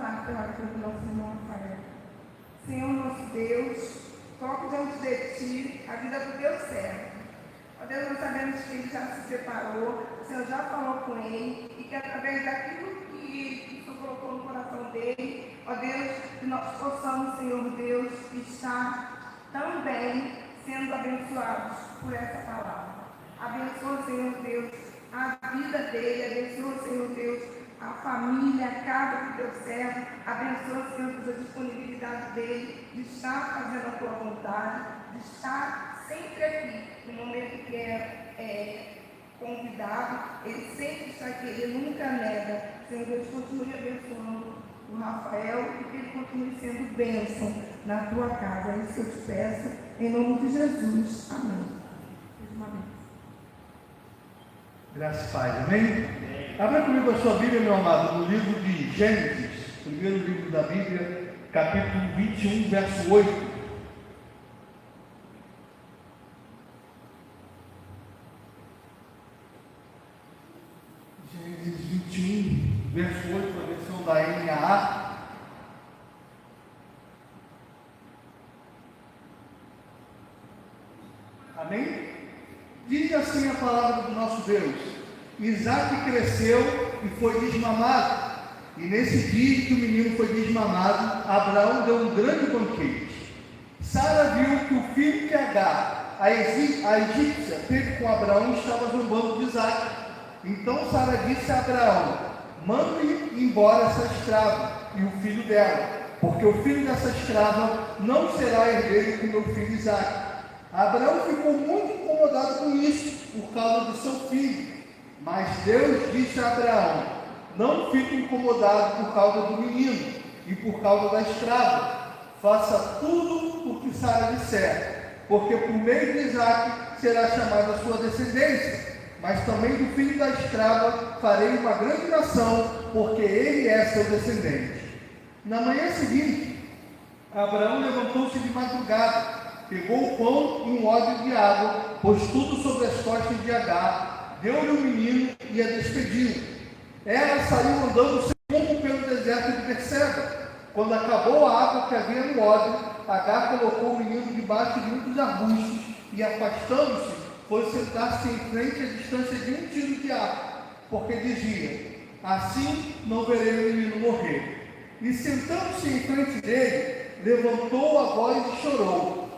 oracionar pela vida do nosso irmão Rafael. Senhor nosso Deus, coloco diante de Ti a vida do Teu servo. Ó Deus, nós sabemos que ele já se separou, o Senhor já falou com ele, e que através daquilo que o Senhor colocou no coração dele, ó Deus, que nós possamos, Senhor Deus, estar também sendo abençoados por essa palavra. Abençoa, Senhor Deus, a vida dele, abençoa, Senhor Deus, a família, a casa do Teu servo, abençoa, Senhor, a disponibilidade dele de estar fazendo a Tua vontade, de estar sempre aqui, no momento que é convidado, ele sempre está aqui, ele nunca nega. Senhor Deus, continue abençoando o Rafael e que ele continue sendo bênção na Tua casa. É isso que eu te peço, em nome de Jesus. Amém. Graças a Deus. Amém? Abra comigo a sua Bíblia, meu amado, no livro de Gênesis, primeiro livro da Bíblia, capítulo 21, verso 8. Gênesis 21, verso 8, a versão da NAA. Amém? Diz assim a palavra do nosso Deus: Isaac cresceu e foi desmamado, e nesse dia que o menino foi desmamado, Abraão deu um grande banquete. Sara viu que o filho que Agar, a egípcia, teve com Abraão, estava zombando de Isaac. Então Sara disse a Abraão: mande embora essa escrava e o filho dela, porque o filho dessa escrava não será herdeiro com meu filho Isaac. Abraão ficou muito incomodado com isso, por causa do seu filho. Mas Deus disse a Abraão: não fique incomodado por causa do menino e por causa da escrava. Faça tudo o que Sara disser, porque por meio de Isaac será chamada a sua descendência. Mas também do filho da escrava farei uma grande nação, porque ele é seu descendente. Na manhã seguinte, Abraão levantou-se de madrugada, pegou o pão e um odre de água, pôs tudo sobre as costas de Agar, deu-lhe o menino e a despediu. Ela saiu andando sem rumo pelo deserto de Berseba. Quando acabou a água que havia no odre, Agar colocou o menino debaixo de um dos arbustos e, afastando-se, foi sentar-se em frente à distância de um tiro de arco, porque dizia: assim não verei o menino morrer. E sentando-se em frente dele, levantou a voz e chorou.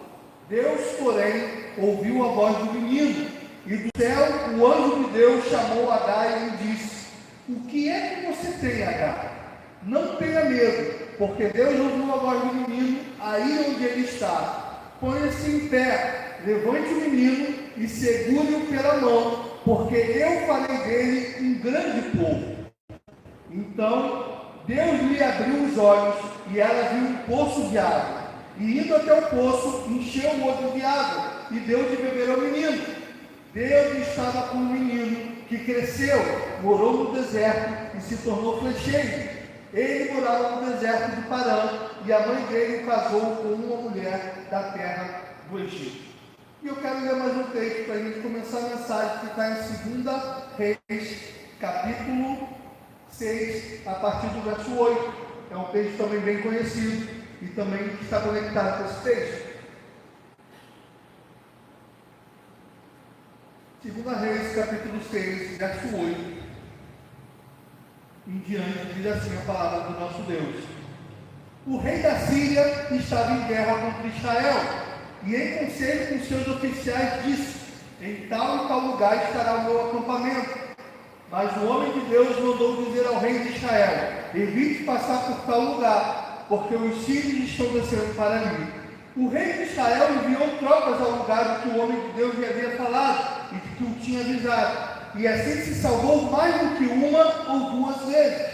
Deus, porém, ouviu a voz do menino, e do céu o anjo de Deus chamou Agar e lhe disse: o que é que você tem, Agar? Não tenha medo, porque Deus ouviu a voz do menino aí onde ele está. Ponha-se em pé, levante o menino e segure-o pela mão, porque eu farei dele um grande povo. Então Deus lhe abriu os olhos e ela viu um poço de água. E indo até o poço, encheu o odre de água e deu de beber ao menino. Deus estava com o menino, que cresceu, morou no deserto e se tornou flecheiro. Ele morava no deserto de Parã, e a mãe dele o casou com uma mulher da terra do Egito. E eu quero ler mais um texto para a gente começar a mensagem, que está em 2 Reis, capítulo 6, a partir do verso 8. É um texto também bem conhecido e também está conectado com esse texto. 2 Reis, capítulo 6, verso 8. Em diante, diz assim a palavra do nosso Deus: o rei da Síria estava em guerra contra Israel, e em conselho com seus oficiais disse: em tal e tal lugar estará o meu acampamento. Mas o homem de Deus mandou dizer ao rei de Israel: evite passar por tal lugar, porque os sírios estão descendo para ali. O rei de Israel enviou tropas ao lugar que o homem de Deus lhe havia falado e que o tinha avisado, e assim se salvou mais do que uma ou duas vezes.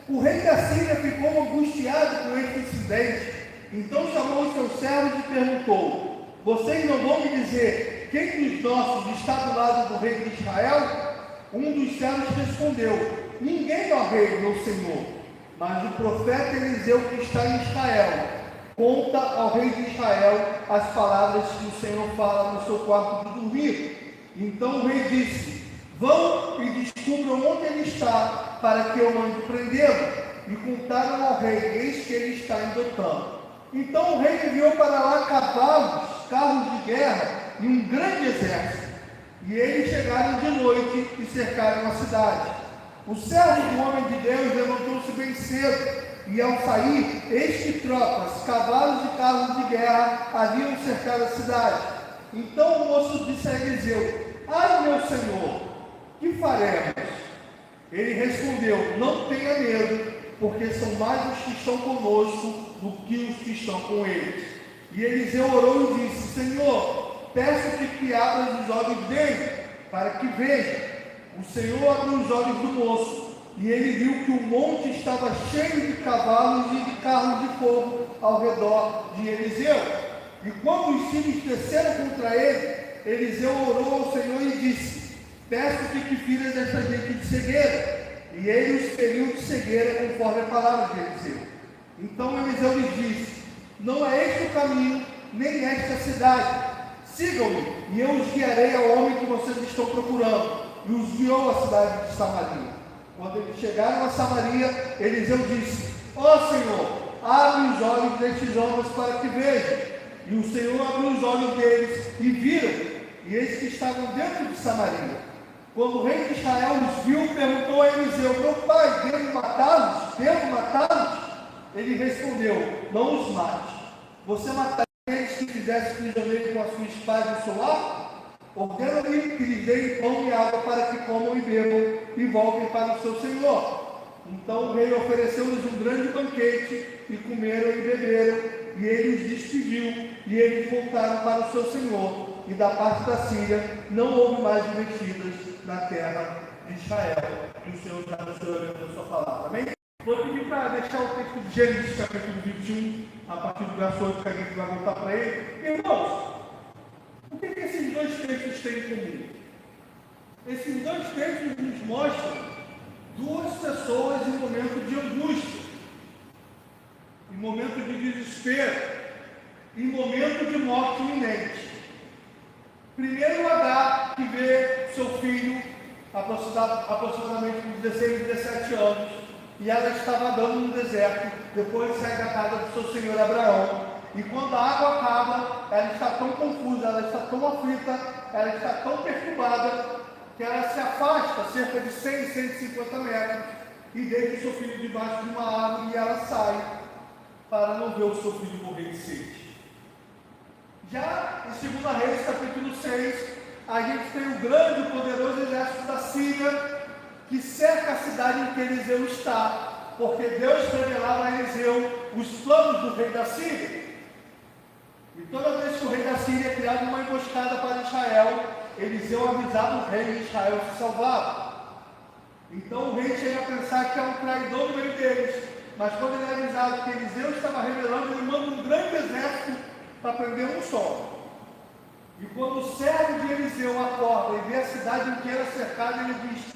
O rei da Síria ficou angustiado com este incidente. Então chamou os seus servos e perguntou: vocês não vão me dizer quem dos nossos está do lado do rei de Israel? Um dos servos respondeu: ninguém, ó rei, meu senhor, mas o profeta Eliseu, que está em Israel, conta ao rei de Israel as palavras que o Senhor fala no seu quarto de dormir. Então o rei disse: vão e descubram onde ele está, para que eu mande prendê-lo. e contaram ao rei: eis que ele está em Dotã. Então o rei enviou para lá cavalos, carros de guerra e um grande exército. E eles chegaram de noite e cercaram a cidade. O servo do homem de Deus levantou-se bem cedo, e ao sair, eis que tropas, cavalos e carros de guerra haviam cercado a cidade. Então o moço disse a Eliseu: ai, meu senhor, que faremos? Ele respondeu: não tenha medo, porque são mais os que estão conosco do que os que estão com eles. E Eliseu orou e disse: Senhor, peço-te que abras os olhos dele, para que veja. O Senhor abriu os olhos do moço, e ele viu que o monte estava cheio de cavalos e de carros de fogo ao redor de Eliseu. E quando os sírios desceram contra ele, Eliseu orou ao Senhor e disse: peço-te que firas esta gente de cegueira. E ele os feriu de cegueira, conforme a palavra de Eliseu. Então Eliseu lhes disse: não é este o caminho, nem esta cidade. Sigam-me, e eu os guiarei ao homem que vocês estão procurando. E os guiou à cidade de Samaria. Quando eles chegaram a Samaria, Eliseu disse: ó Senhor, abre os olhos destes homens para que vejam. E o Senhor abriu os olhos deles e viram, e eles que estavam dentro de Samaria. Quando o rei de Israel os viu, perguntou a Eliseu: meu pai, devo matá-los? Devo matá-los? Ele respondeu: não os mate. Você mataria eles que fizesse prisioneiro com a sua espada e o seu arco? Ordena-lhe que lhes dê pão e água para que comam e bebam e voltem para o seu senhor. Então o rei ofereceu-lhes um grande banquete, e comeram e beberam, e ele os despediu, e eles voltaram para o seu senhor. E da parte da Síria não houve mais investidas na terra de Israel. E o Senhor está no seu evento da sua palavra. Amém? Vou pedir para deixar o texto de Gênesis, capítulo 21, a partir do verso 8, que a gente vai voltar para ele. Irmãos, o que esses dois textos têm em comum? Esses dois textos nos mostram duas pessoas em momento de angústia, em momento de desespero, em momento de morte iminente. Primeiro, Agar, que vê seu filho aproximadamente com 16, 17 anos, e ela está vagando no deserto, depois sai da casa do seu senhor Abraão. E quando a água acaba, ela está tão confusa, ela está tão aflita, ela está tão perturbada, que ela se afasta cerca de 100, 150 metros, e deixa o seu filho debaixo de uma árvore, e ela sai para não ver o seu filho morrer de sede. Já em 2 Reis, capítulo 6, a gente tem o grande e poderoso exército da Síria, que cerca a cidade em que Eliseu está, porque Deus revelava a Eliseu os planos do rei da Síria. E toda vez que o rei da Síria criava uma emboscada para Israel, Eliseu avisava o rei de Israel se salvava. Então o rei chega a pensar que é um traidor no meio deles, mas quando ele é avisado que Eliseu estava revelando, ele manda um grande exército para prender um só. E quando o servo de Eliseu acorda e vê a cidade inteira cercada, ele diz: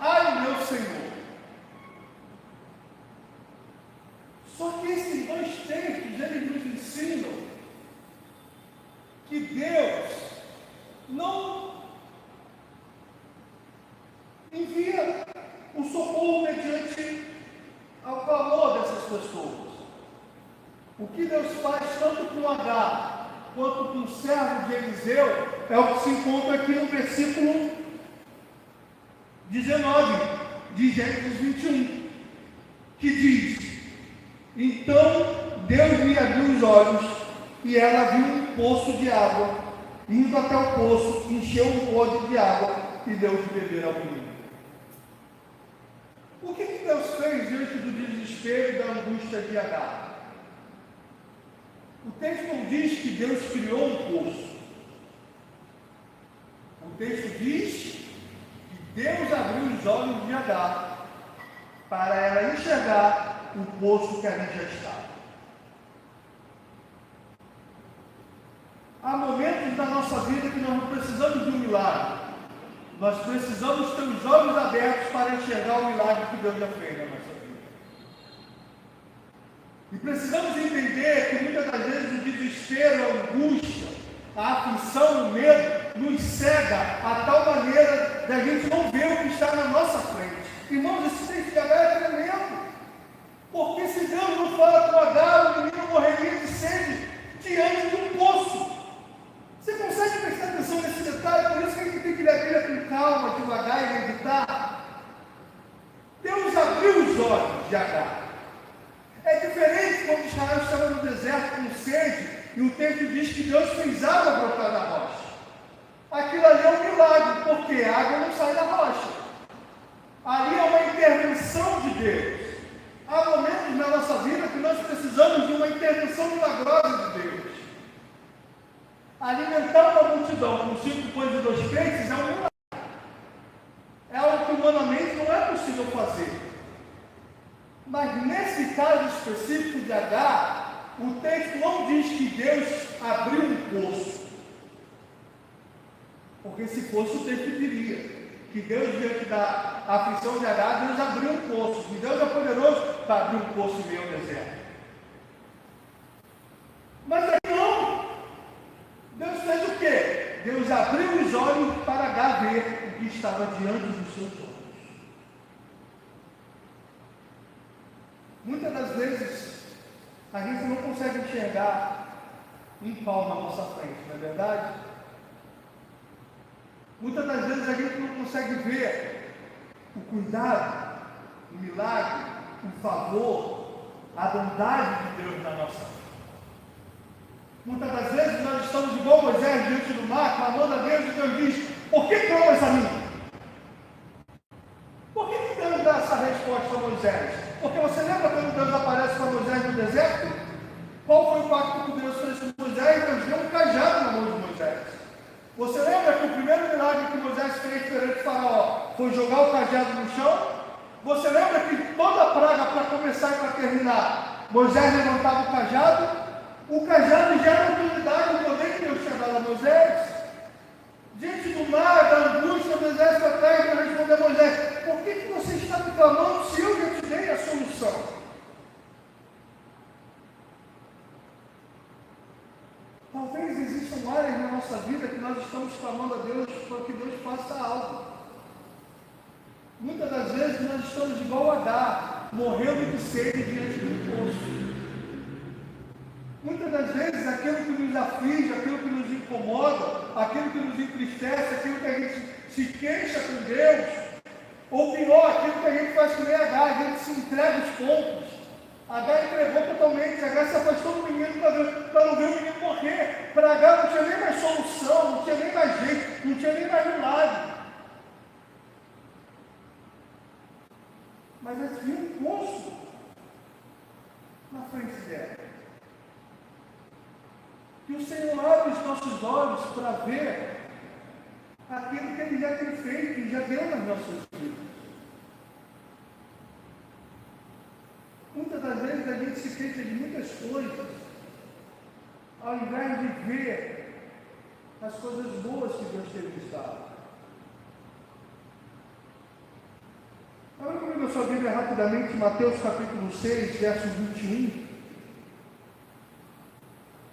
ai, meu Senhor! Só que esses dois textos, eles nos ensinam que Deus não envia o socorro mediante ao clamor dessas pessoas. O que Deus faz tanto com Agar quanto com o servo de Eliseu é o que se encontra aqui no versículo 19 de Gênesis 21, que diz: então Deus lhe abriu os olhos, e ela viu um poço de água, indo até o poço, encheu um odre de água e deu de beber ao menino. O que Deus fez diante do desespero e da angústia de Agar? O texto não diz que Deus criou um poço. O texto diz que Deus abriu os olhos de Agar para ela enxergar o poço que ali já estava. Há momentos da nossa vida que nós não precisamos de um milagre. Nós precisamos ter os olhos abertos para enxergar o milagre que Deus já fez na nossa vida. E precisamos entender que muitas das vezes o desespero, a angústia, a aflição, o medo nos cega a tal maneira de a gente não ver o que está na nossa frente. Irmãos, esse texto de Agar é tremendo. Porque se Deus não fala com Agar, o menino morreria de sede diante de um poço. Você consegue prestar atenção nesse detalhe? Por isso que a gente tem que ler a Bíblia com calma, devagar e meditar. Deus abriu os olhos de Agar. É diferente quando Israel estava no deserto com sede, e o texto diz que Deus fez água brotar da rocha. Aquilo ali é um milagre, porque a água não sai da rocha. Ali é uma intervenção de Deus. Há momentos na nossa vida que nós precisamos de uma intervenção milagrosa de Deus. Alimentar uma multidão com 5 pães e 2 peixes é um milagre. É algo que humanamente não é possível fazer. Mas nesse caso específico de Agar, o texto não diz que Deus abriu um poço. Porque se fosse, o texto diria que Deus, diante da aflição de Agar, Deus abriu um poço. E Deus é poderoso para abrir um poço em meio ao deserto. Mas aqui não. Deus fez o quê? Deus abriu os olhos para Agar ver o que estava diante dos seus olhos. Muitas das vezes, a gente não consegue enxergar um pau na nossa frente, não é verdade? Muitas das vezes a gente não consegue ver o cuidado, o milagre, o favor, a bondade de Deus na nossa vida. Muitas das vezes nós estamos igual Moisés diante do mar, clamando a Deus, e Deus diz: por que clamas a mim? Por que Deus dá essa resposta a Moisés? Porque você lembra quando Deus aparece para Moisés no deserto? Qual foi o pacto que Deus fez com Moisés? Deus deu um cajado na mão de Moisés. Você lembra que o primeiro milagre que Moisés fez perante o Faraó foi jogar o cajado no chão? Você lembra que toda a praga, para começar e para terminar, Moisés levantava o cajado? O cajado já era a autoridade, o poder que Deus tinha dado a Moisés. Diante do mar, da angústia, do exército atrás, para responder a Moisés: por que você está me clamando se eu já te dei a solução? Talvez existam áreas na nossa vida que nós estamos clamando a Deus para que Deus faça algo. Muitas das vezes nós estamos igual a Agar, morrendo de sede diante do poço. Muitas das vezes aquilo que nos aflige, aquilo que nos incomoda, aquilo que nos entristece, aquilo que a gente se queixa com Deus, ou pior, aquilo que a gente faz com Agar, a gente se entrega os pontos. Agar entregou totalmente, Agar se afastou do menino para não ver o menino morrer. Para Agar não tinha nem mais solução, não tinha nem mais jeito, não tinha nem mais milagre. Mas havia um poço na frente dela. Que o Senhor abre os nossos olhos para ver aquilo que Ele já tem feito, que já deu nas nossas vidas. Muitas das vezes a gente se queixa de muitas coisas, ao invés de ver as coisas boas que Deus tem nos dado. Abra comigo a sua Bíblia rapidamente, Mateus capítulo 6, verso 21.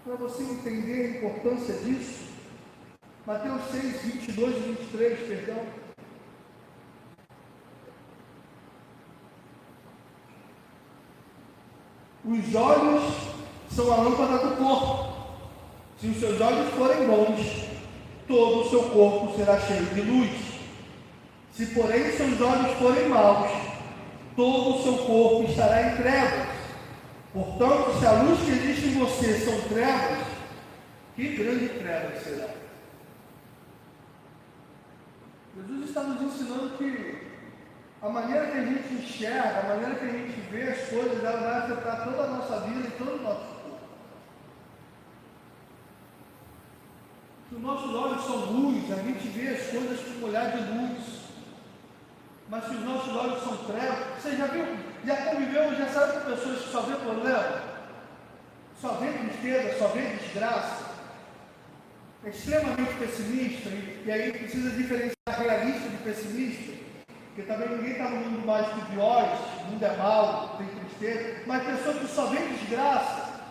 Para você entender a importância disso. Mateus 6, 22 e 23, perdão. Os olhos são a lâmpada do corpo. Se os seus olhos forem bons, todo o seu corpo será cheio de luz. Se porém seus olhos forem maus, todo o seu corpo estará em trevas. Portanto, se a luz que existe em você são trevas, que grande trevas será? Jesus está nos ensinando que a maneira que a gente enxerga, a maneira que a gente vê as coisas, ela vai afetar toda a nossa vida e todo o nosso corpo. Se os nossos olhos são luz, a gente vê as coisas com um olhar de luz. Mas se os nossos olhos são trevas, você já viu, já conviveu, já sabe com pessoas que só vê problema, só vê tristeza, só vê desgraça, é extremamente pessimista, e aí precisa diferenciar realista de pessimista, porque também ninguém está no mundo mágico de Oz, o mundo é mau, tem tristeza, mas pessoa que só vê desgraça,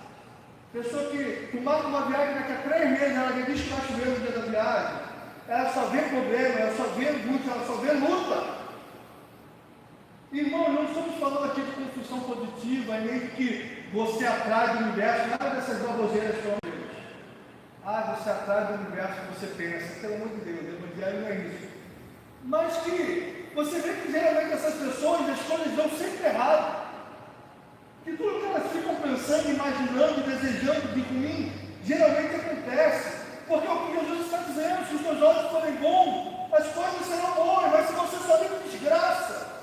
pessoa que marca uma viagem daqui a 3 meses, ela diz que vai chover no dia da viagem, ela só vê problema, ela só vê angústia, ela só vê luta. Irmão, não estamos falando aqui de construção positiva, nem de que você atrai do universo, nada dessas baboseiras que eu Deus. Você atrai do universo que você pensa, pelo amor de Deus, o evangelho não é isso. Mas que você vê que geralmente essas pessoas, as coisas dão sempre errado. Que tudo que elas ficam pensando, imaginando, desejando de ruim, geralmente acontece. Porque o que Jesus está dizendo, se os teus olhos forem bons, as coisas serão boas, mas se você só vê desgraça,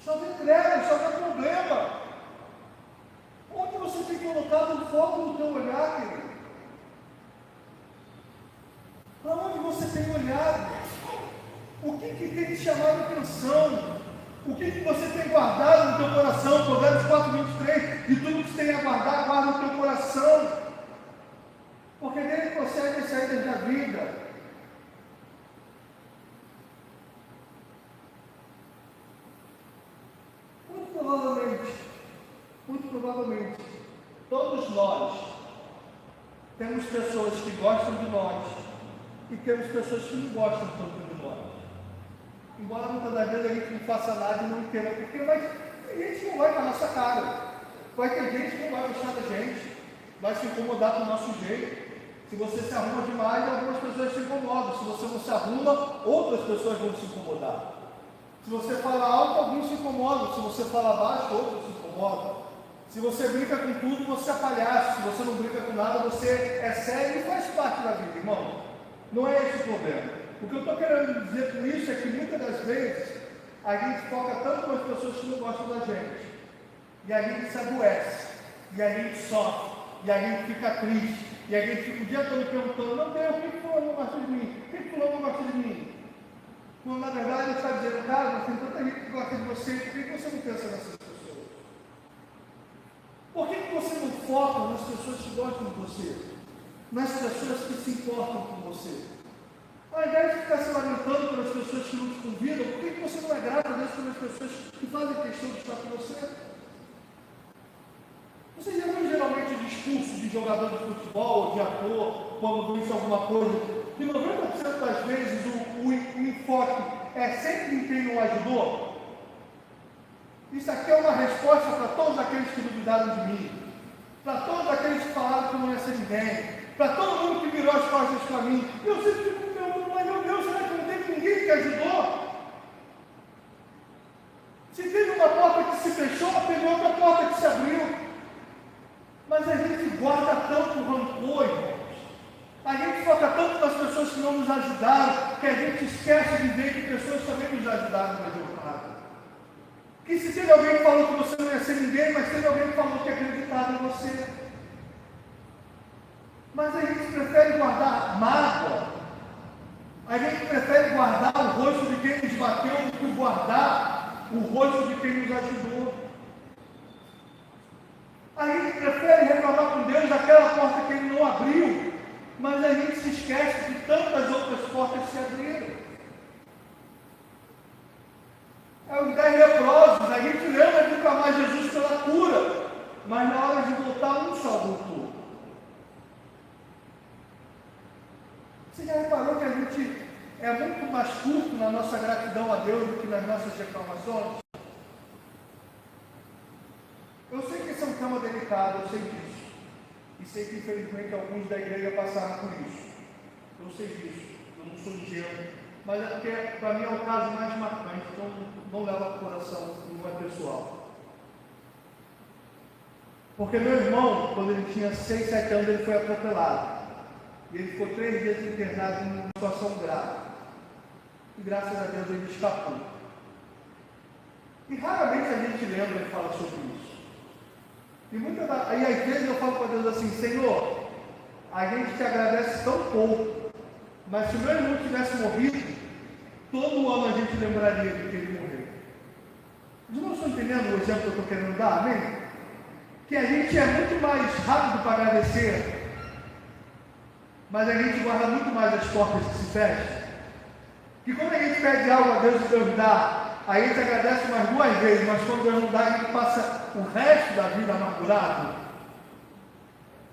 só vê trevas, só vê problema. Onde você tem colocado o foco do teu olhar, querido? Para onde você tem olhado? O que tem te chamado a atenção? O que você tem guardado no teu coração? Provérbios 4:23, de tudo que você tem a guardar, guarda no teu coração. Porque dele procede as saídas da vida. Muito provavelmente, todos nós temos pessoas que gostam de nós e temos pessoas que não gostam tanto de nós. Embora muitas das vezes a gente não faça nada e não entenda porque, mas a gente não vai com a nossa cara. Vai ter gente que não vai gostar da gente, vai se incomodar com o nosso jeito. Se você se arruma demais, algumas pessoas se incomodam. Se você não se arruma, outras pessoas vão se incomodar. Se você fala alto, alguns se incomodam. Se você fala baixo, outros se incomodam. Se você brinca com tudo, você é palhaço. Se você não brinca com nada, você é sério e faz parte da vida, irmão. Não é esse o problema. O que eu estou querendo dizer com isso é que muitas das vezes a gente foca tanto nas pessoas que não gostam da gente. E a gente se adoece. E a gente sofre. E a gente fica triste. E a gente fica o dia todo perguntando, não Deus, por que fulano não gosta de mim? Por que fulano não gosta de mim? Quando na verdade ele está dizendo, cara, tem tanta gente que gosta de você, por que você não pensa nessas pessoas? Por que você não foca nas pessoas que gostam de você? Nas pessoas que se importam com você? Ao invés de ficar se lamentando pelas pessoas que não te convidam, por que você não é grato a Deus pelas pessoas que fazem questão de estar com você? Você já viu geralmente o discurso de jogador de futebol, de ator, quando diz alguma coisa, que 90% das vezes o enfoque é sempre em quem não ajudou? Isso aqui é uma resposta para todos aqueles que duvidaram de mim, para todos aqueles que falaram que não ia ser ninguém, para todo mundo que virou as costas para mim. Eu sempre fico me perguntando, mas meu Deus, será que não teve ninguém que ajudou? Se teve uma porta que se fechou, teve outra porta que se abriu. Mas a gente guarda tanto rancor, irmãos. A gente foca tanto nas pessoas que não nos ajudaram, que a gente esquece de ver que pessoas também nos ajudaram na jornada. Que se teve alguém que falou que você não ia ser ninguém, mas teve alguém que falou que acreditava em você. Mas a gente prefere guardar mágoa. A gente prefere guardar o rosto de quem nos bateu do que guardar o rosto de quem nos ajudou. A gente prefere reclamar com Deus daquela porta que Ele não abriu, mas a gente se esquece de tantas outras portas que se abriram. É os 10 leprosos, a gente lembra de clamar Jesus pela cura, mas na hora de voltar, um só voltou. Você já reparou que a gente é muito mais curto na nossa gratidão a Deus do que nas nossas reclamações? Eu sei que esse é um tema delicado, eu sei disso. E sei que infelizmente alguns da igreja passaram por isso. Eu sei disso, eu não sou ingênuo. Mas é porque para mim é o caso mais marcante, então não leva para o coração, não é pessoal. Porque meu irmão, quando ele tinha 6, 7 anos, ele foi atropelado. E ele ficou 3 dias internado em uma situação grave. E graças a Deus ele escapou. E raramente a gente lembra e fala sobre isso. E às vezes eu falo para Deus assim, Senhor, a gente te agradece tão pouco, mas se o meu irmão tivesse morrido, todo ano a gente lembraria de que ele morreu. Os irmãos estão entendendo o exemplo que eu estou querendo dar, amém? Que a gente é muito mais rápido para agradecer, mas a gente guarda muito mais as portas que se fecham. Que quando a gente pede algo a Deus e Deus dá, aí a gente agradece mais 2 vezes, mas quando Deus não dá, a gente passa o resto da vida amargurado.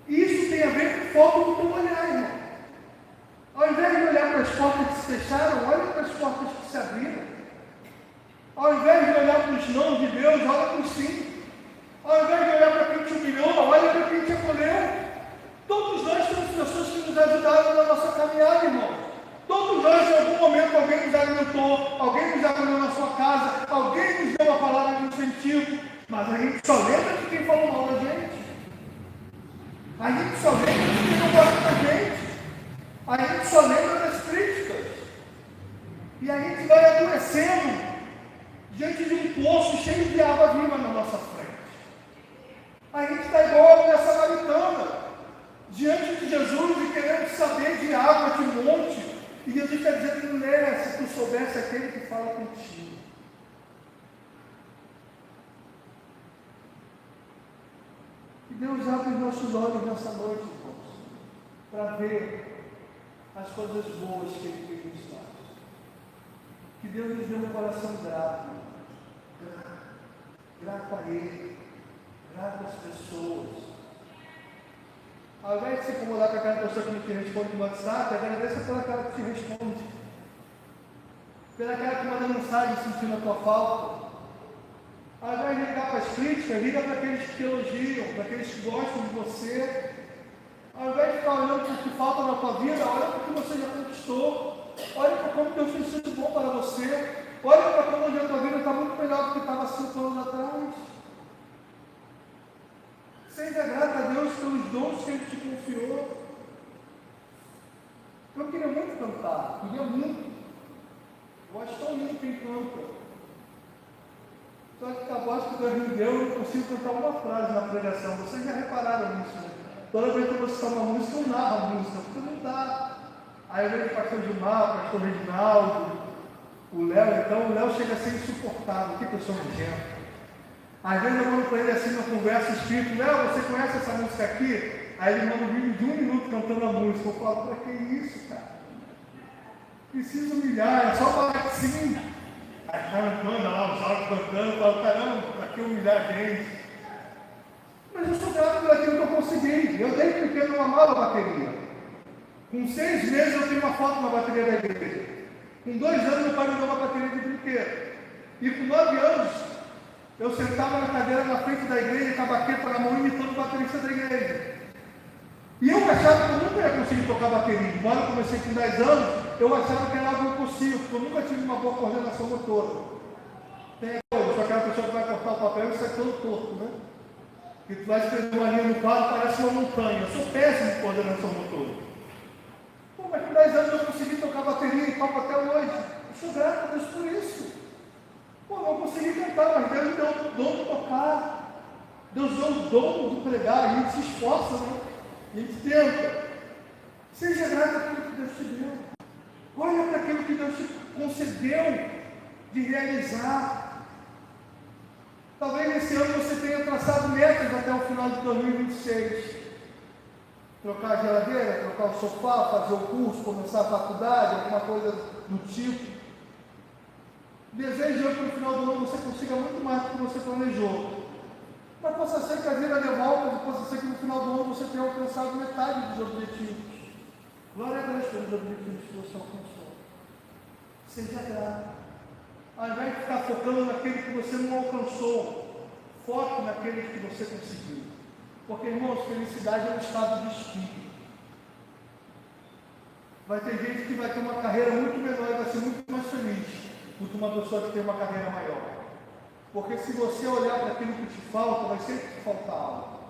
E isso tem a ver com o foco do teu olhar, irmão. Ao invés de olhar para as portas que se fecharam, olha para as portas que se abriram. Ao invés de olhar para os não de Deus, olha para os sim. Ao invés de olhar para quem te humilhou, olha para quem te acolheu. Todos nós temos pessoas que nos ajudaram na nossa caminhada, irmão. Todos nós, em algum momento, alguém nos alimentou, alguém nos acolheu na sua casa, alguém nos deu uma palavra de incentivo, mas a gente só lembra de quem falou mal da gente. A gente só lembra de quem não gosta da gente. A gente só lembra das críticas. E a gente vai adoecendo diante de um poço cheio de água viva na nossa frente. A gente está igual a mulher samaritana, diante de Jesus e querendo saber de água, de monte. E Jesus está dizendo, mulher, se tu soubesse aquele que fala contigo. Que Deus abre os nossos olhos nessa noite, irmãos, para ver as coisas boas que Ele fez nos nós. Que Deus nos dê um coração grato a Ele, grato às pessoas. Ao invés de se incomodar com aquela pessoa que não te responde no WhatsApp, agradeça pela cara que te responde, pela cara que manda mensagem sentindo a tua falta. Ao invés de ligar para as críticas, liga para aqueles que te elogiam, para aqueles que gostam de você. Ao invés de ficar olhando para o que falta na tua vida, olha para o que você já conquistou. Olha para como Deus tem sido bom para você. Olha para como hoje a tua vida está muito melhor do que estava 5 anos atrás. Seja grato a Deus pelos dons que Ele te confiou. Eu queria muito cantar, queria muito. Eu acho tão lindo quem canta. Só que a voz que Deus me deu, eu não consigo cantar uma frase na pregação. Vocês já repararam nisso, né? Toda vez que eu vou citar uma música, eu narro a música, porque não dá. Aí eu vejo o pastor Gilmar, o pastor Reginaldo, o Léo, então o Léo chega a ser insuportável, que pessoa nojenta. Às vezes eu mando para ele assim na conversa escrito, Léo, você conhece essa música aqui? Aí ele manda um vídeo de 1 minuto cantando a música. Eu falo, para que isso, cara? Precisa humilhar, é só falar que sim. Aí cantando lá, os áudios cantando, eu falo, caramba, para que humilhar a gente? Mas eu sou grato por aquilo que eu consegui. Eu desde pequeno eu amava a bateria. Com 6 meses eu tenho uma foto na bateria da igreja. Com 2 anos meu pai me deu uma bateria de brinquedo. E com 9 anos eu sentava na cadeira na frente da igreja, com a baqueta na mão, imitando o baterista da igreja. E eu achava que eu nunca ia conseguir tocar bateria. Embora eu comecei com 10 anos, eu achava que era algo impossível, porque eu nunca tive uma boa coordenação motora. Tem coisa, só aquela pessoa que vai cortar o papel e sai todo torto, né? E tu vai escrever uma linha no quadro, parece uma montanha. Eu sou péssimo de coordenação motora. Pô, mas com 10 anos eu consegui tocar bateria e toco até hoje. Eu sou grato a Deus por isso. Pô, não consegui cantar, mas Deus me deu o dom de tocar. Deus deu o dom de pregar. A gente se esforça, né? A gente tenta. Seja grato àquilo que Deus te deu. Olha para aquilo que Deus te concedeu de realizar. Talvez nesse ano você tenha traçado metas até o final de 2026. Trocar a geladeira, trocar o sofá, fazer o curso, começar a faculdade, alguma coisa do tipo. Desejo que no final do ano você consiga muito mais do que você planejou. Mas possa ser que a vida dê volta, e possa ser que no final do ano você tenha alcançado metade dos objetivos. Glória a Deus pelos objetivos que você alcançou. Seja grato. Ao invés de ficar focando naquele que você não alcançou, foque naquele que você conseguiu. Porque, irmãos, felicidade é um estado de espírito. Vai ter gente que vai ter uma carreira muito menor e vai ser muito mais feliz do que uma pessoa que tem uma carreira maior. Porque se você olhar para aquilo que te falta, vai sempre te faltar algo.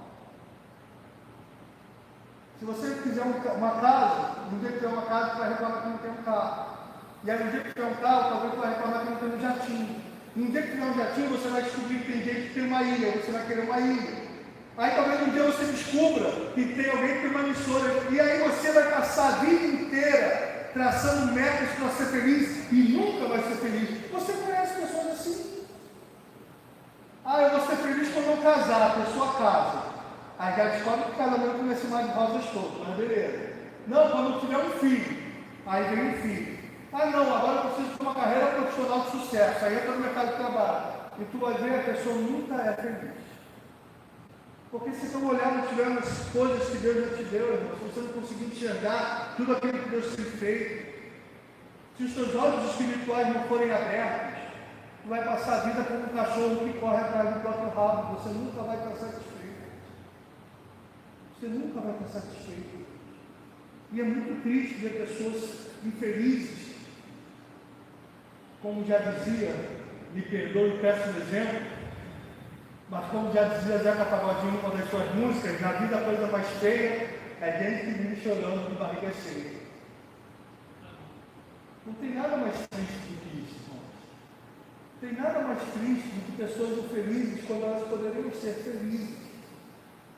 Se você quiser uma casa, no dia que tiver uma casa, você vai reclamar que não tem um carro. E aí no dia que tiver um carro, talvez você vai reclamar que não tem um jatinho. E no dia que tiver um jatinho, você vai descobrir que tem gente que tem uma ilha, você vai querer uma ilha. Aí talvez um dia você descubra que tem alguém que tem uma emissora. E aí você vai passar a vida inteira traçando metas para ser feliz e nunca vai ser feliz. Você conhece pessoas assim? Ah, eu vou ser feliz quando eu casar, a pessoa casa. Aí já descobre que o casamento não vai ser mais de rosas todas, mas beleza. Não, quando eu tiver um filho, aí vem um filho. Ah não, agora eu preciso de uma carreira profissional de sucesso, aí entra no mercado de trabalho. E tu vai ver, a pessoa nunca é feliz. Porque se tu olhar não tiver nas coisas que Deus já te deu, irmão, se você não conseguir enxergar tudo aquilo que Deus tem feito, se os teus olhos espirituais não forem abertos, Tu vai passar a vida como um cachorro que corre atrás do próprio rabo. Você nunca vai estar satisfeito. Você nunca vai estar satisfeito. E é muito triste ver pessoas infelizes, como já dizia, me perdoe, peço um exemplo, mas como já dizia Zeca Pagodinho, uma das suas músicas, na vida a coisa mais feia é gente que vive chorando de barriga cheia. Não tem nada mais triste do que isso, irmãos. Não tem nada mais triste do que pessoas infelizes quando elas poderiam ser felizes.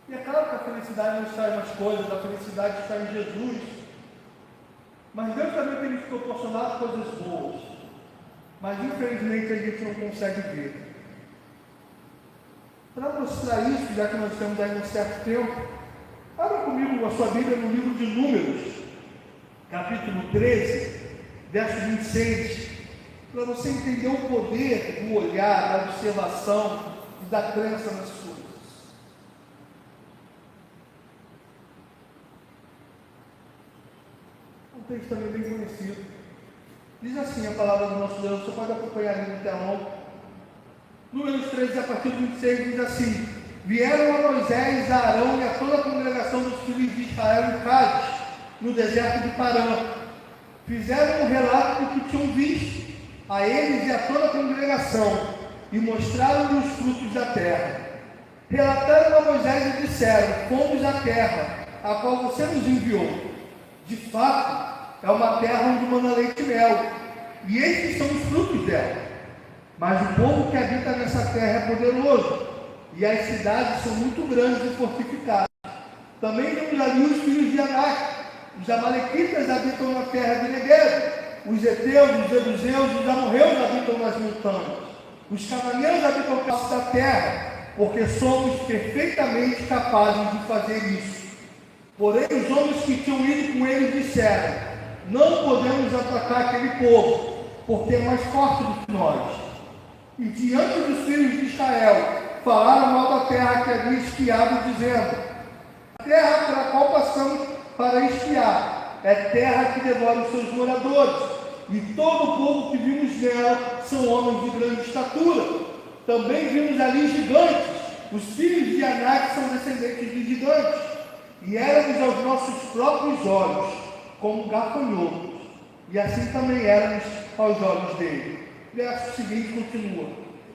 E é claro que a felicidade não está nas coisas, a felicidade está em Jesus. Mas Deus também tem nos proporcionado coisas boas. Mas infelizmente a gente não consegue ver. Para mostrar isso, já que nós estamos aí um certo tempo, abra comigo a sua Bíblia no livro de Números, capítulo 13, verso 26, para você entender o poder do olhar, da observação e da crença nas coisas. Um texto também bem conhecido. Diz assim a palavra do nosso Deus, você pode acompanhar ali no telão. Números 13, a partir do 26, diz assim: vieram a Moisés, a Arão e a toda a congregação dos filhos de Israel em Cádiz, no deserto de Parã. Fizeram um relato do que tinham visto a eles e a toda a congregação, e mostraram-lhe os frutos da terra. Relataram a Moisés e disseram: fomos à terra, a qual você nos enviou. De fato, é uma terra onde mana leite e mel, e estes são os frutos dela. Mas o povo que habita nessa terra é poderoso, e as cidades são muito grandes e fortificadas. Também vemos ali os filhos de Anak. Os amalequitas habitam na terra de Negueb. Os heteus, os jebuseus e os amorreus habitam nas montanhas. Os cananeus habitam parte da terra, porque somos perfeitamente capazes de fazer isso. Porém, os homens que tinham ido com eles disseram: não podemos atacar aquele povo, porque é mais forte do que nós. E diante dos filhos de Israel, falaram mal da terra que havia espiado, dizendo: a terra pela qual passamos para espiar é terra que devora os seus moradores, e todo o povo que vimos nela são homens de grande estatura. Também vimos ali gigantes, os filhos de Anak são descendentes de gigantes, e éramos aos nossos próprios olhos como gafanhotos, e assim também éramos aos olhos dele. Verso seguinte continua: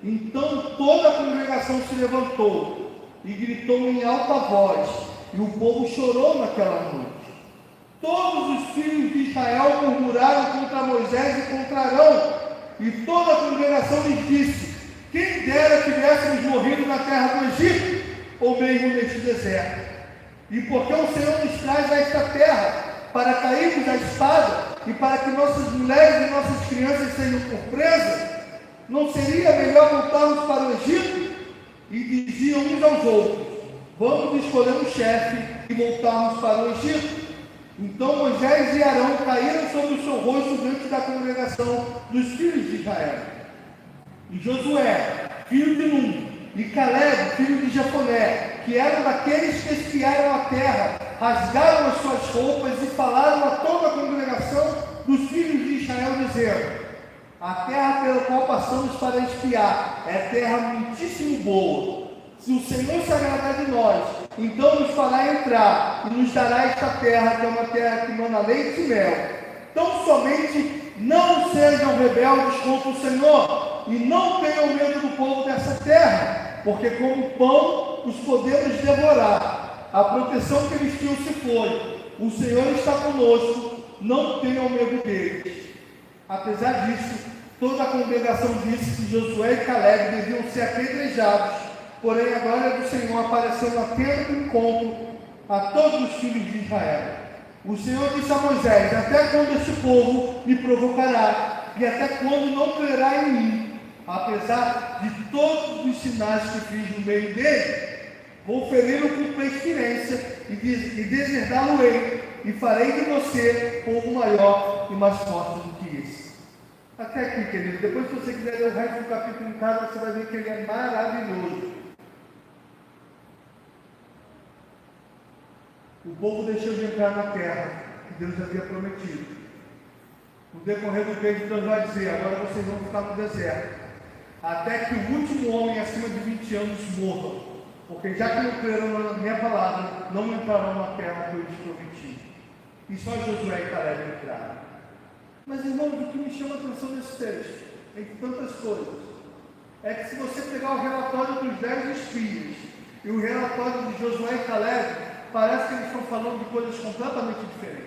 então toda a congregação se levantou e gritou em alta voz, e o povo chorou naquela noite. Todos os filhos de Israel murmuraram contra Moisés e contra Arão, e toda a congregação lhes disse: quem dera tivéssemos morrido na terra do Egito, ou mesmo neste deserto. E porque o Senhor nos traz a esta terra, para cairmos à espada, e para que nossas mulheres e nossas crianças sejam por presa, não seria melhor voltarmos para o Egito? E diziam uns aos outros: vamos escolher um chefe e voltarmos para o Egito. Então Moisés e Arão caíram sobre o seu rosto diante da congregação dos filhos de Israel. E Josué, filho de Num, e Caleb, filho de Jefoné, que eram daqueles que espiaram a terra, rasgaram as suas roupas e falaram a toda a congregação dos filhos de Israel, dizendo: a terra pela qual passamos para espiar é terra muitíssimo boa. Se o Senhor se agradar de nós, então nos fará entrar e nos dará esta terra, que é uma terra que mana leite e mel. Tão somente não sejam rebeldes contra o Senhor, e não tenham medo do povo dessa terra, porque como pão os podemos devorar. A proteção que eles tinham se foi. O Senhor está conosco, não tenham medo deles. Apesar disso, toda a congregação disse que Josué e Caleb deviam ser apedrejados. Porém, a glória do Senhor apareceu na tenda do encontro a todos os filhos de Israel. O Senhor disse a Moisés: até quando este povo me provocará? E até quando não crerá em mim? Apesar de todos os sinais que fiz no meio dele, vou feri-lo com pestilência e deserdá-lo-ei, e farei de você povo maior e mais forte do que isso. Até aqui, querido. Depois, se você quiser ler o resto do capítulo em casa, você vai ver que ele é maravilhoso. O povo deixou de entrar na terra que Deus havia prometido. No decorrer do texto, Deus vai dizer: agora vocês vão ficar no deserto. até que o último homem acima de 20 anos morra, porque já que não creram na minha palavra, não entrarão na terra que eu lhes prometi. E só Josué e Caleb entraram. Mas, irmãos, o que me chama a atenção nesse texto, entre tantas coisas, é que se você pegar o relatório dos 10 espias e o relatório de Josué e Caleb, parece que eles estão falando de coisas completamente diferentes.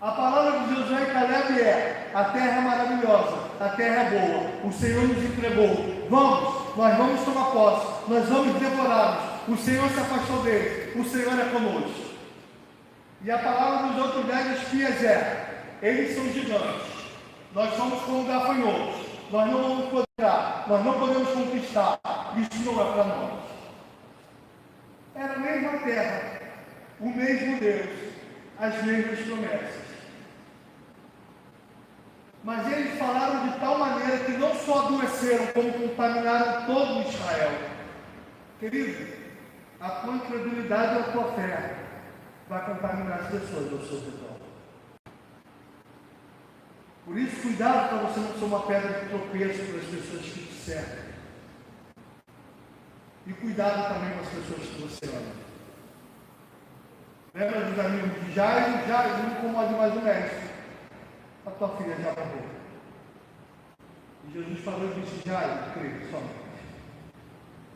A palavra de Josué e Caleb é: a terra é maravilhosa, a terra é boa, o Senhor nos entregou, nós vamos tomar posse, nós vamos devorá-los, o Senhor se afastou deles, o Senhor é conosco. E a palavra dos outros 10 espias é: eles são gigantes, nós somos como gafanhotos, nós não vamos poder, nós não podemos conquistar, isso não é para nós. Era a mesma terra, o mesmo Deus, as mesmas promessas. Mas eles falaram de tal maneira que não só adoeceram, como contaminaram todo Israel. Querido, a tua incredulidade ou a tua fé vai contaminar as pessoas ao seu redor. Por isso, cuidado para você não ser uma pedra de tropeço para as pessoas que te cercam. E cuidado também com as pessoas que você ama. Lembra dos amigos de Jairo? Jairo, não incomode mais o mestre. A tua filha já morreu. E Jesus falou e disse: Jairo, creio somente.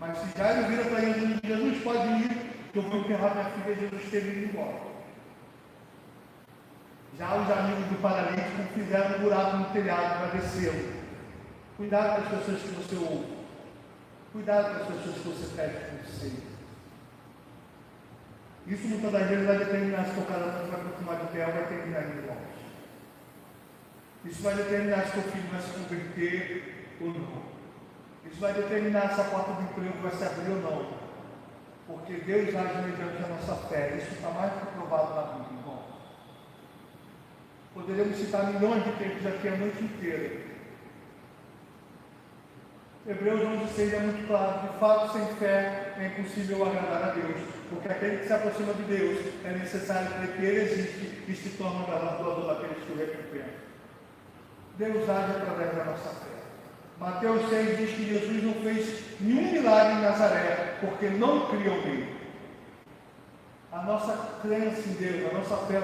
Mas se Jairo vira para ele e diz: Jesus, pode ir, que eu vou enterrar minha filha. Jesus teve ido embora. Já os amigos do paralítico fizeram um buraco no telhado para descê-lo. Cuidado com as pessoas que você ouve. Cuidado com as pessoas que você pede conselho. Isso muitas das vezes vai determinar se o cara vai continuar de pé ou vai terminar de longe. Isso vai determinar se o filho vai se converter ou não. Isso vai determinar se a porta do emprego vai se abrir ou não. Porque Deus age mediante a nossa fé. Isso está mais que provado na Bíblia, irmão. Poderíamos citar milhões de textos aqui a noite inteira. Hebreus 11:6 é muito claro: de fato, sem fé é impossível agradar a Deus, porque aquele que se aproxima de Deus é necessário crer que Ele existe e se torna galardoador daqueles que o recompensam. Deus age através da nossa fé. Mateus 6 diz que Jesus não fez nenhum milagre em Nazaré, porque não criam nele. A nossa crença em Deus, a nossa fé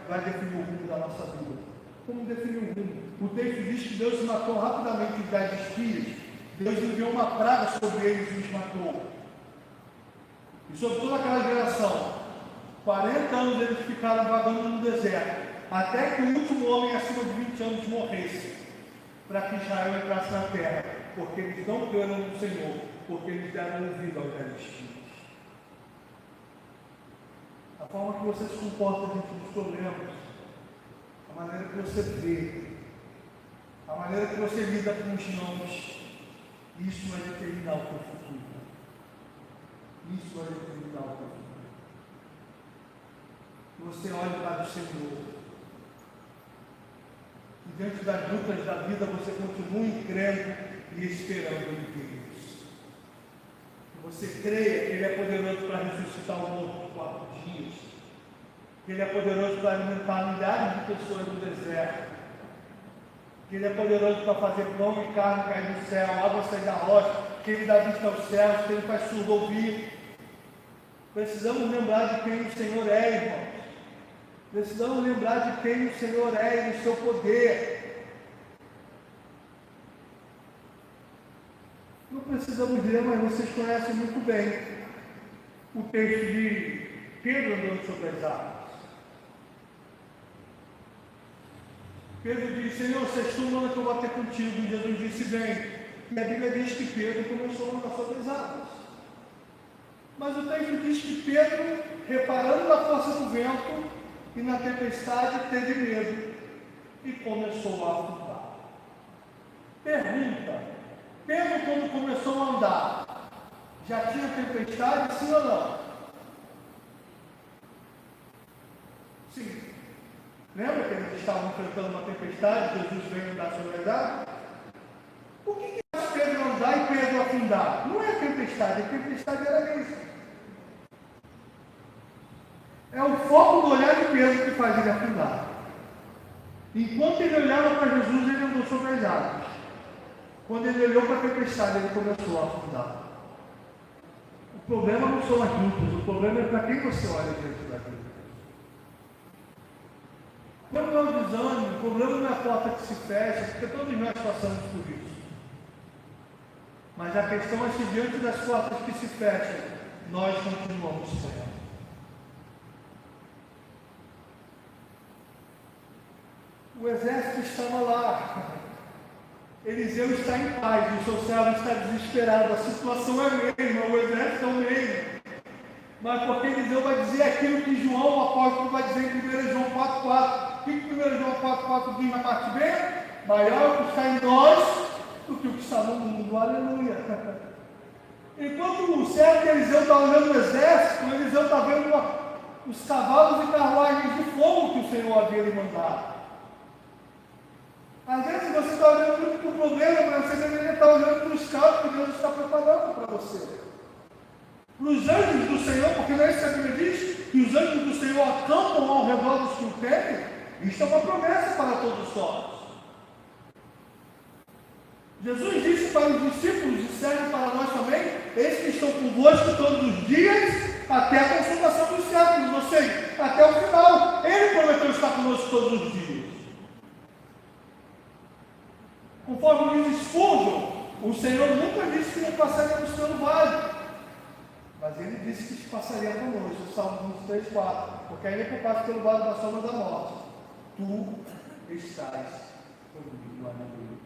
vai definir o rumo da nossa vida. Como definir o rumo? O texto diz que Deus se matou rapidamente os 10 espias. Deus enviou uma praga sobre eles e os matou. E sobre toda aquela geração, 40 anos eles ficaram vagando no deserto, até que o último homem acima de 20 anos morresse, para que Israel entrasse na terra, porque eles não creram no Senhor, porque eles deram ouvido aos 10 espias. A forma que você se comporta diante dos problemas, a maneira que você vê, a maneira que você lida com os nãos, isso vai determinar o teu futuro. Isso vai determinar o teu futuro. Você olha para o Senhor. E diante das lutas da vida, você continua crendo e esperando em Deus. Você creia que Ele é poderoso para ressuscitar o morto em 4 dias. Que Ele é poderoso para alimentar milhares de pessoas no deserto. Que Ele é poderoso para fazer pão e carne cair do céu, água sair da rocha, que Ele dá vista aos céus, que Ele faz surdo ouvir. Precisamos lembrar de quem o Senhor é, irmãos. Precisamos lembrar de quem o Senhor é e do seu poder. Não precisamos ler, mas vocês conhecem muito bem o texto de Pedro andando sobre as águas. Pedro disse: Senhor, se és tu, manda que eu vá ter contigo. E Jesus disse: vem. E a Bíblia diz que Pedro começou a andar sobre as águas. Mas o texto diz que Pedro, reparando na força do vento e na tempestade, teve medo e começou a afundar. Pergunta: Pedro, quando começou a andar, já tinha tempestade, sim ou não? Sim. Lembra que eles estavam enfrentando uma tempestade, Jesus veio andar sobre as águas? O que faz Pedro andar e Pedro afundar? Não é tempestade, a tempestade era isso. É o foco do olhar de Pedro que faz ele afundar. Enquanto ele olhava para Jesus, ele andou sobre as águas. Quando ele olhou para a tempestade, ele começou a afundar. O problema não são as lutas, o problema é para quem você olha diante da vida. Quando não é o desânimo, o problema não é a porta que se fecha, porque todos nós passamos por isso. Mas a questão é se diante das portas que se fecham, nós continuamos sonhando. O exército estava lá. Eliseu está em paz, o seu servo está desesperado. A situação é a mesma, o exército é o mesmo. Mas porque Eliseu vai dizer aquilo que João, o apóstolo, vai dizer em 1 João 4,4. O que 1 João 4,4 diz na parte B? Maior o que está em nós do que o que está no mundo. Aleluia. Enquanto o servo de Eliseu está olhando o exército, Eliseu está vendo os cavalos e carruagens de fogo que o Senhor havia lhe mandado. Às vezes você está olhando muito para o problema, mas você deveria estar olhando para os carros que Deus está preparando para você. Para os anjos do Senhor, porque não é isso que a Bíblia diz, que os anjos do Senhor acampam ao redor dos que o temem. Isso é uma promessa para todos nós. Jesus disse para os discípulos, e serve para nós também, eis que estou convosco todos os dias, até a consumação dos séculos, ou seja, até o final. Ele prometeu estar conosco todos os dias. Conforme diz Spurgeon, o Senhor nunca disse que não passaríamos pelo vale, mas Ele disse que passaria conosco, Salmo 23, 4, porque ainda que eu passe pelo vale da sombra da morte, Tu estás comigo, aleluia.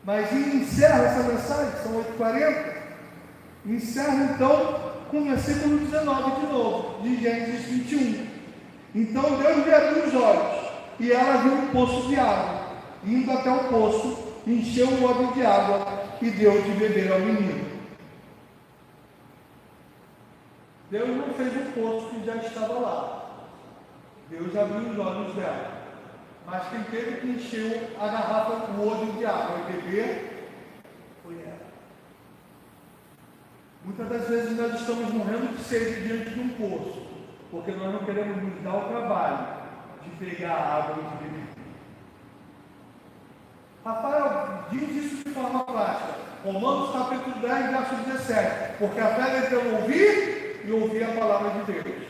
Mas encerra essa mensagem, são 8h40, encerra então com o versículo 19 de novo, de Gênesis 21. Então Deus lhe abriu os olhos, e ela viu um poço de água, indo até o poço, encheu o odre de água e deu de beber ao menino. Deus não fez um poço que já estava lá. Deus abriu os olhos dela. Mas quem teve que encher a garrafa, o odre de água e beber, foi ela. Muitas das vezes nós estamos morrendo de sede diante de um poço, porque nós não queremos nos dar o trabalho de pegar a água e de beber. Rafael diz isso de forma prática. Romanos capítulo 10, verso 17. Porque a fé vem pelo ouvir e ouvir a palavra de Deus.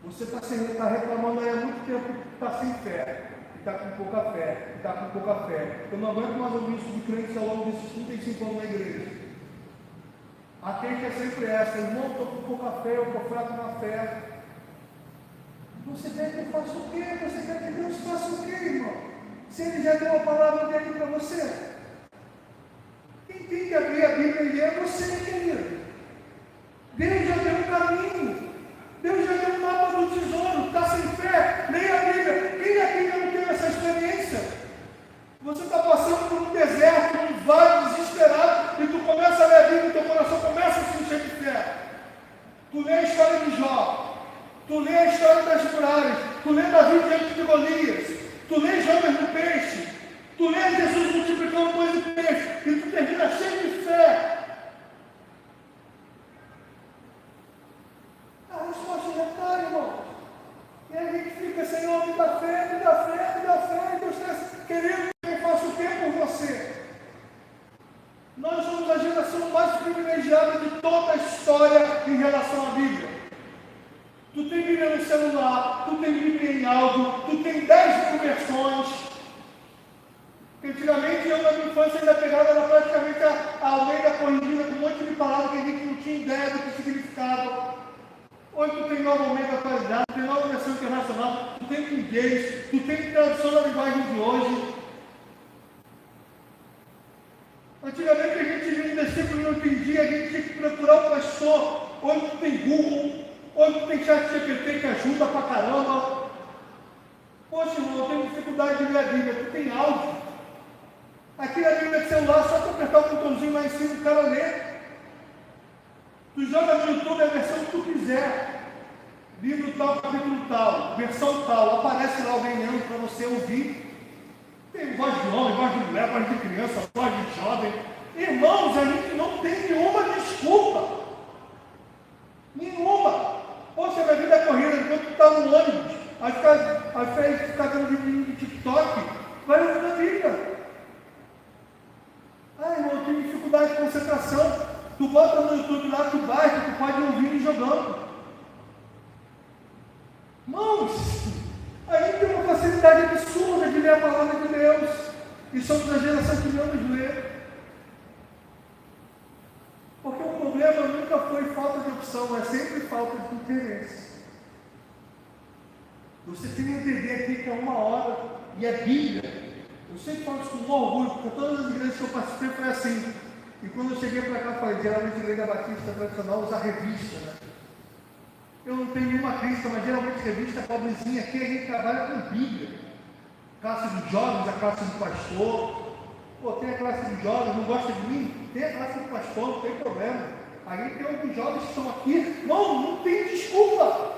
Você está reclamando aí há muito tempo que está sem fé, que está com pouca fé, que está com pouca fé. Eu não aguento mais ouvir isso de crentes ao longo desses 35 anos na igreja. A queixa é sempre essa: irmão, estou com pouca fé, eu estou fraco na fé. Você quer que eu faça o quê? Você quer que Deus faça o quê, irmão? Se Ele já deu a palavra dele para você. Quem tem que abrir a Bíblia e é você, querido. Deus já deu um caminho. Deus já deu um mapa do tesouro. Está sem fé? Leia a Bíblia. Quem aqui ainda não teve essa experiência? Você está passando por um deserto, um vale desesperado, e tu começa a ler a Bíblia e teu coração começa a se encher de fé. Tu lê a história de Jó. Tu lê a história das muralhas, tu lê Davi diante de Golias, tu lê Jonas no peixe, tu lê Jesus multiplicando pães e peixe, e tu termina cheio de fé. A resposta já está, irmão. E a gente fica, Senhor, me dá fé, me dá fé, me dá fé, e Deus está querendo que eu faça o quê por você? Nós somos a geração mais privilegiada de toda a história em relação à Bíblia. Tu tem Bíblia no celular, tu tem Bíblia em áudio, tu tem 10 mil versões. Antigamente, eu na minha infância ainda pegava, era praticamente a Almeida corrigida com um monte de palavras que a gente não tinha ideia do que significava. Hoje tu tem nova Almeida atualizada, tu tem nova versão internacional, tu tem inglês, tu tem tradução da linguagem de hoje. Antigamente a gente lia um versículo e não entendia, a gente tinha que procurar o pastor. Hoje tu tem Google. Hoje tu tem chat GPT que ajuda pra caramba. Poxa, irmão, eu tenho dificuldade de ler a Bíblia. Tu tem áudio. Aqui na Bíblia de celular, só tu apertar o botãozinho lá em cima, o cara lê. Tu joga no YouTube a versão que tu quiser. Livro tal, capítulo tal, versão tal. Aparece lá alguém lendo para você ouvir. Tem voz de homem, voz de mulher, voz de criança, voz de jovem. Irmãos, a gente não tem nenhuma desculpa. Nenhuma. Poxa, minha vida é corrida, enquanto tu está no ônibus, aí fica dando vídeo de TikTok, vai ouvindo a tem dificuldade de concentração. Tu bota no YouTube lá, tu baixa, tu pode ouvir e jogando. Irmãos, a gente tem uma facilidade absurda de ler a palavra de Deus. E somos a geração que menos lê. Porque o problema nunca foi falta de opção, mas sempre falta de interesse. Você tem que entender aqui que é 1 hora e é Bíblia. Eu sempre falo isso com orgulho, porque todas as igrejas que eu participei foi assim. E quando eu cheguei para cá, falei, geralmente a Igreja Batista tradicional usa revista, né? Eu não tenho nenhuma crítica, mas geralmente revista pobrezinha aqui, a gente trabalha com Bíblia. Classe de jovens, a classe do pastor. Pô, tem a classe de jovens, não gosta de mim? Tem a classe do pastor, não tem problema. Aí tem alguns jovens que estão aqui, não tem desculpa.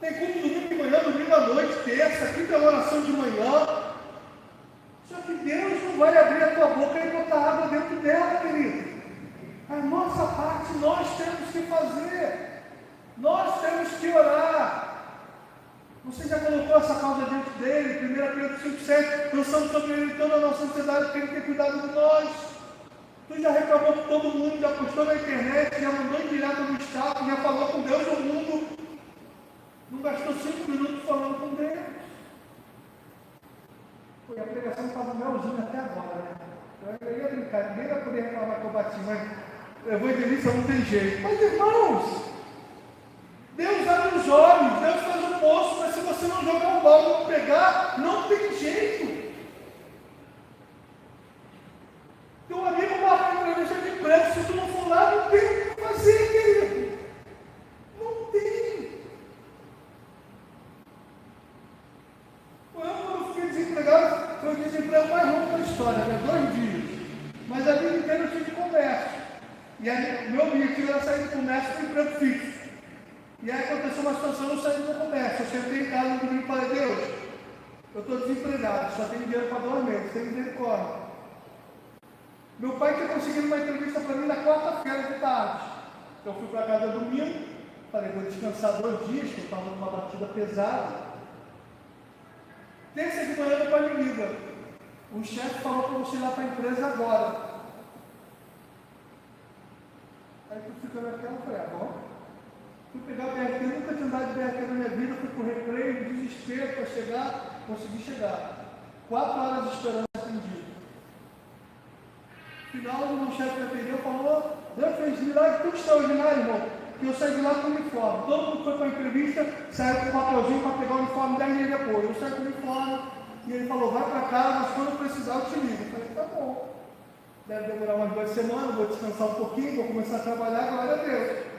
Tem culto domingo de manhã, domingo à noite, terça, aqui tem oração de manhã. Só que Deus não vai abrir a tua boca e botar água dentro dela, querido. A nossa parte nós temos que fazer. Nós temos que orar. Você já colocou essa causa dentro dele? 1 Pedro 5,7. Pensamos sobre ele toda a nossa ansiedade, porque ele tem cuidado de nós. Tu já reclamou com todo mundo, já postou na internet, já mandou em direto no status, já falou com Deus no mundo. Não gastou 5 minutos falando com Deus. Foi a pregação estava melzinho até agora, né? Eu ia brincar, ninguém vai poder reclamar que eu bati, mas eu vou delícia, não tem jeito. Mas irmãos, Deus abre os olhos, Deus faz um poço, mas se você não jogar um balde, não pegar, não tem jeito. Teu amigo marca uma entrevista de emprego, se tu não for lá, não tem o que fazer, querido. Não tem. Quando eu fiquei desempregado, foi o desemprego mais longo da história, né? 2 dias. Mas a vida inteira eu tive comércio. E aí, meu objetivo era sair do comércio com emprego fixo. E aí aconteceu uma situação, eu saí do comércio. Eu sentei em casa no domingo e falei, Deus, eu estou desempregado, só tenho dinheiro para 2 meses, tem misericórdia. Meu pai tinha conseguido uma entrevista para mim na quarta-feira de tarde. Eu fui para casa domingo, falei, vou descansar 2 dias, que eu estava numa batida pesada. Terça de manhã meu pai me liga. O chefe falou para você ir lá para a empresa agora. Aí tu fica naquela, eu falei, bom. Fui pegar o BRT, nunca tinha andado de BRT na minha vida, fui por recreio, desespero para chegar, consegui chegar. 4 horas esperando atendido. No final, o meu chefe me atendeu e falou, Deus fez milagre tudo extraordinário, irmão. Que eu saí de lá com o uniforme. Todo mundo foi para a entrevista, saiu com o papelzinho para pegar o uniforme 10 dias depois. Eu saí com o uniforme e ele falou, vai para casa, mas quando precisar eu te ligo. Eu falei, tá bom. Deve demorar umas 2 semanas, vou descansar um pouquinho, vou começar a trabalhar, glória a Deus.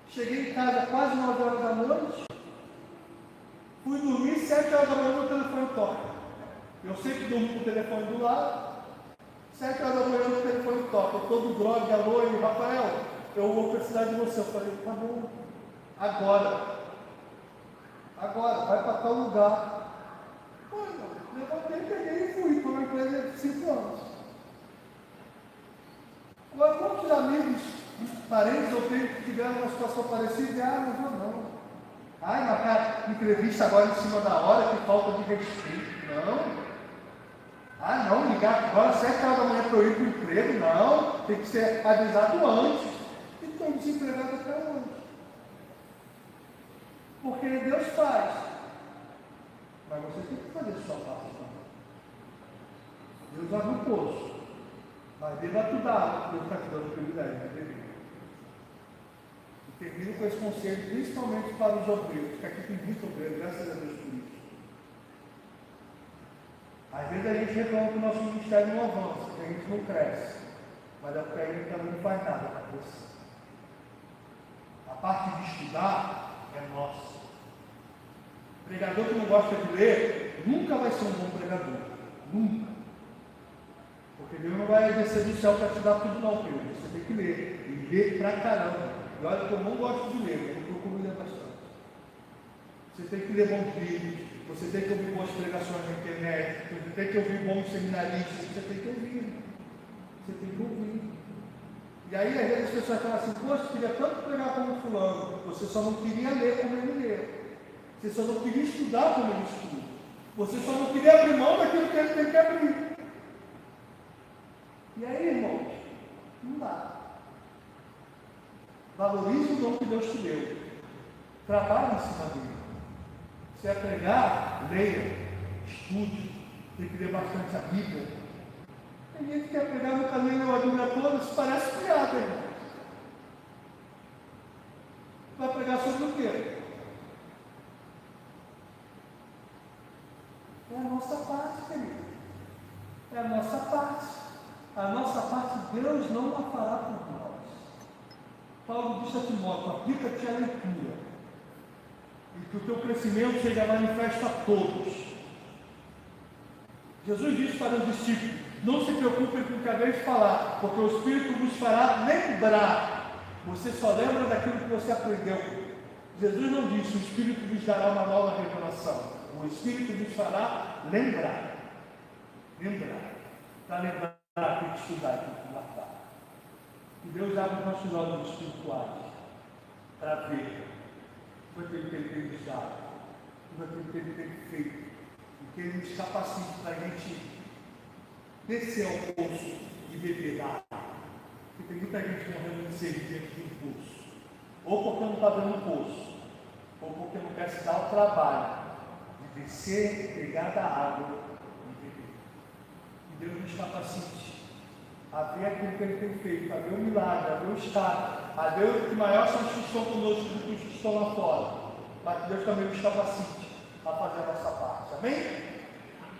Cheguei em casa quase 9 horas da noite, fui dormir, 7 horas da manhã meu telefone toca. Eu sempre durmo com o telefone do lado, 7 horas da manhã meu telefone toca. Eu estou do droga, alô, e Rafael, eu vou precisar de você. Eu falei, tá bom, agora, vai para tal lugar. Levantei, peguei e fui para uma empresa de 5 anos. Agora, quantos amigos, parentes eu tenho que tiveram uma situação parecida? Não vou não. Marcar entrevista agora em cima da hora, que falta de respeito. Não. Ligar agora, 7 horas da manhã para eu ir para o emprego. Não, tem que ser avisado antes. E estou desempregado até hoje. Porque Deus faz. Mas você tem que fazer a sua parte também. Deus abre o poço. Mas deva tudo água, Deus está te dando o privilégio de beber. E termino com esse conselho, principalmente para os obreiros, que aqui tem muito obreiro, graças a Deus por isso. Às vezes a gente reclama que o nosso ministério não avança, que a gente não cresce, mas é porque a gente também não faz nada para crescer. A parte de estudar é nossa. O pregador que não gosta de ler, nunca vai ser um bom pregador. Nunca. Porque Deus não vai descer do céu para te dar tudo não, filho. Você tem que ler. E ler pra caramba. E olha que eu não gosto de ler, mas eu procuro ler bastante. Você tem que ler bons livros, você tem que ouvir boas pregações na internet, você tem que ouvir bons seminaristas, você tem que ouvir. Você tem que ouvir. E aí, às vezes, as pessoas falam assim, poxa, eu queria tanto pregar como fulano. Você só não queria ler como ele lê. Você só não queria estudar como ele estuda. Você só não queria abrir mão daquilo que ele tem que abrir. E aí, irmãos, não dá. Valorize o dom que Deus te deu. Trabalhe em cima dele. Se é pregar, leia, estude, tem que ler bastante a Bíblia. Tem gente que quer pregar no caminho a Bíblia toda, isso parece piada, irmão. Vai pregar sobre o quê? É a nossa parte, querido. É a nossa parte. A nossa parte Deus não a fará por nós. Paulo disse a Timóteo, aplica-te à leitura, e que o teu crescimento seja manifesto a todos. Jesus disse para os discípulos, não se preocupem com o que haveis de falar, porque o Espírito vos fará lembrar. Você só lembra daquilo que você aprendeu. Jesus não disse, o Espírito vos dará uma nova revelação. O Espírito vos fará lembrar. Lembrar. Para lembrar, tem que estudar, tem que guardar. Que Deus abre os nossos olhos espirituais para ver o que Ele tem nos dado, o que Ele tem feito, e que Ele nos capacite para a gente descer ao poço e beber da água. Porque tem muita gente morrendo de sede diante do poço, ou porque não está dando poço, ou porque não quer se dar o trabalho de descer, pegar da água e beber. Que Deus nos capacite a ver aquilo que Ele tem feito, a ver o milagre, a ver o estado, a ver que maior são os que estão conosco do que os que estão lá fora, para que Deus também nos capacite a fazer a nossa parte. Amém?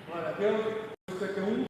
Glória a Deus.